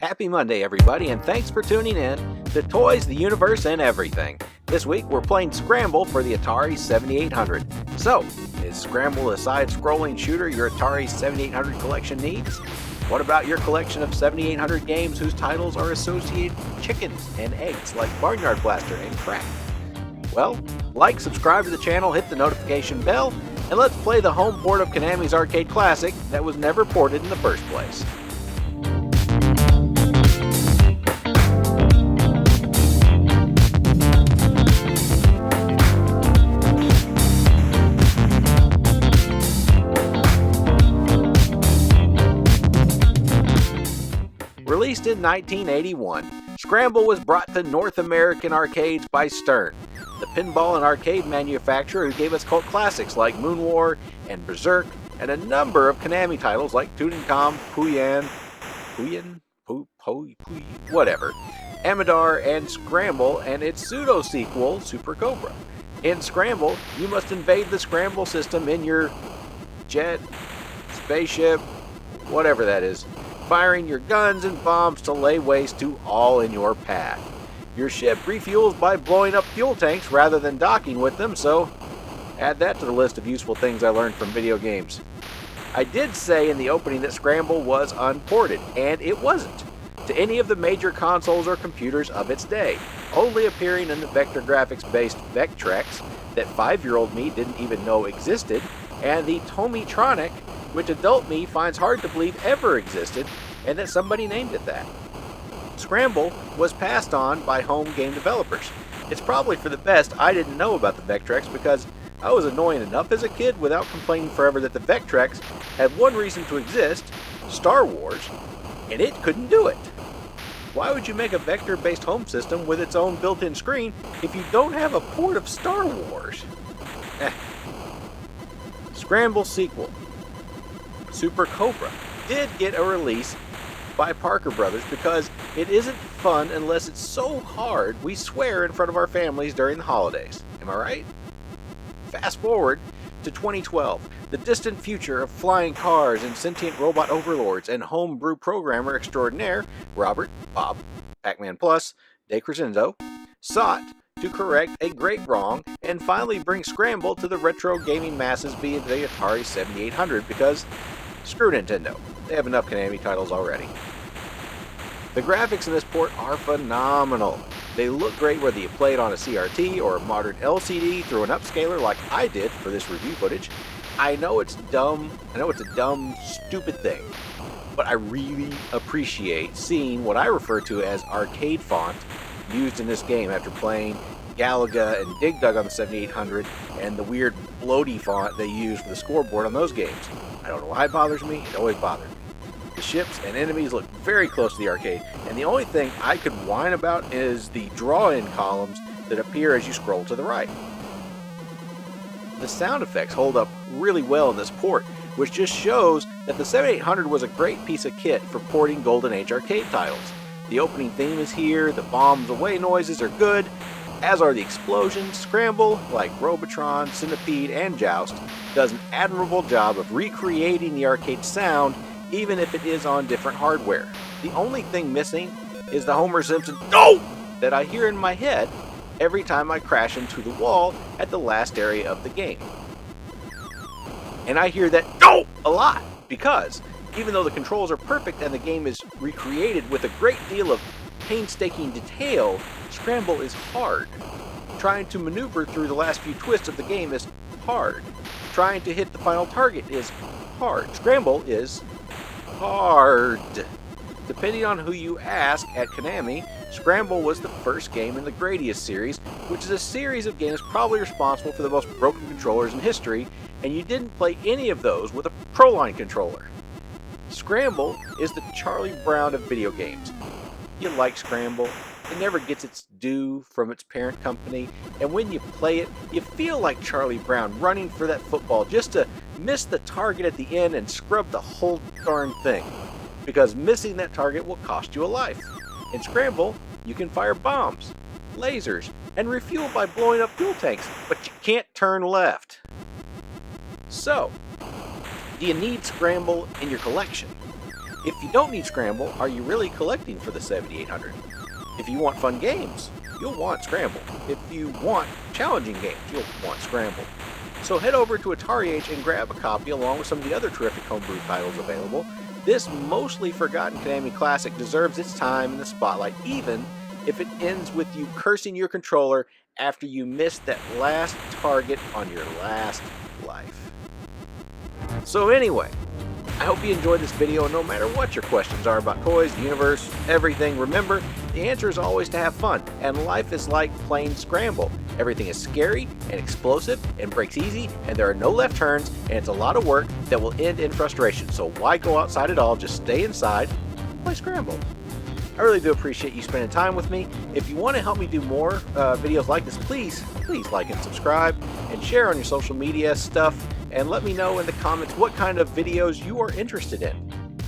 Happy Monday, everybody, and thanks for tuning in to Toys, the Universe, and Everything. This week, we're playing Scramble for the Atari 7800. So, is Scramble a side-scrolling shooter your Atari 7800 collection needs? What about your collection of 7800 games whose titles are associated with chickens and eggs like Barnyard Blaster and Crack? Well, like, subscribe to the channel, hit the notification bell, and let's play the home port of Konami's arcade classic that was never ported in the first place. Released in 1981, Scramble was brought to North American arcades by Stern, the pinball and arcade manufacturer who gave us cult classics like Moon War and Berserk, and a number of Konami titles like Tutankhamun, whatever, Amadar, and Scramble, and its pseudo-sequel, Super Cobra. In Scramble, you must invade the Scramble system in your jet, spaceship, whatever that is, firing your guns and bombs to lay waste to all in your path. Your ship refuels by blowing up fuel tanks rather than docking with them, so add that to the list of useful things I learned from video games. I did say in the opening that Scramble was unported, and it wasn't, to any of the major consoles or computers of its day, only appearing in the vector graphics-based Vectrex that 5-year-old me didn't even know existed, and the Tomitronic, which adult me finds hard to believe ever existed, and that somebody named it that. Scramble was passed on by home game developers. It's probably for the best I didn't know about the Vectrex because I was annoying enough as a kid without complaining forever that the Vectrex had one reason to exist, Star Wars, and it couldn't do it. Why would you make a vector-based home system with its own built-in screen if you don't have a port of Star Wars? Scramble sequel, Super Cobra, did get a release by Parker Brothers because it isn't fun unless it's so hard we swear in front of our families during the holidays. Am I right? Fast forward to 2012, the distant future of flying cars and sentient robot overlords, and homebrew programmer extraordinaire Robert Bob PacManPlus DeCrescenzo sought to correct a great wrong and finally bring Scramble to the retro gaming masses via the Atari 7800 because screw Nintendo. They have enough Konami titles already. The graphics in this port are phenomenal. They look great whether you play it on a CRT or a modern LCD through an upscaler like I did for this review footage. I know it's dumb, a dumb, stupid thing, but I really appreciate seeing what I refer to as arcade font used in this game after playing Galaga and Dig Dug on the 7800 and the weird bloaty font they use for the scoreboard on those games. I don't know why it bothers me, it always bothered me. The ships and enemies look very close to the arcade, and the only thing I could whine about is the draw-in columns that appear as you scroll to the right. The sound effects hold up really well in this port, which just shows that the 7800 was a great piece of kit for porting Golden Age arcade titles. The opening theme is here, the bombs away noises are good, as are the explosions. Scramble, like Robotron, Centipede, and Joust, does an admirable job of recreating the arcade sound even if it is on different hardware. The only thing missing is the Homer Simpson "No!" that I hear in my head every time I crash into the wall at the last area of the game. And I hear that "No!" a lot because even though the controls are perfect and the game is recreated with a great deal of painstaking detail, Scramble is hard. Trying to maneuver through the last few twists of the game is hard. Trying to hit the final target is hard. Scramble is hard. Depending on who you ask at Konami, Scramble was the first game in the Gradius series, which is a series of games probably responsible for the most broken controllers in history, and you didn't play any of those with a Proline controller. Scramble is the Charlie Brown of video games. You like Scramble, it never gets its due from its parent company, and when you play it, you feel like Charlie Brown running for that football just to miss the target at the end and scrub the whole darn thing, because missing that target will cost you a life. In Scramble, you can fire bombs, lasers, and refuel by blowing up fuel tanks, but you can't turn left. So, do you need Scramble in your collection? If you don't need Scramble, are you really collecting for the 7800? If you want fun games, you'll want Scramble. If you want challenging games, you'll want Scramble. So head over to Atari Age and grab a copy along with some of the other terrific homebrew titles available. This mostly forgotten Konami classic deserves its time in the spotlight, even if it ends with you cursing your controller after you missed that last target on your last life. So anyway, I hope you enjoyed this video, and no matter what your questions are about toys, the universe, everything, remember, the answer is always to have fun, and life is like playing Scramble. Everything is scary and explosive and breaks easy, and there are no left turns, and it's a lot of work that will end in frustration. So why go outside at all? Just stay inside and play Scramble. I really do appreciate you spending time with me. If you want to help me do more videos like this, please like and subscribe and share on your social media stuff, and let me know in the comments what kind of videos you are interested in.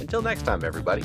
Until next time, everybody.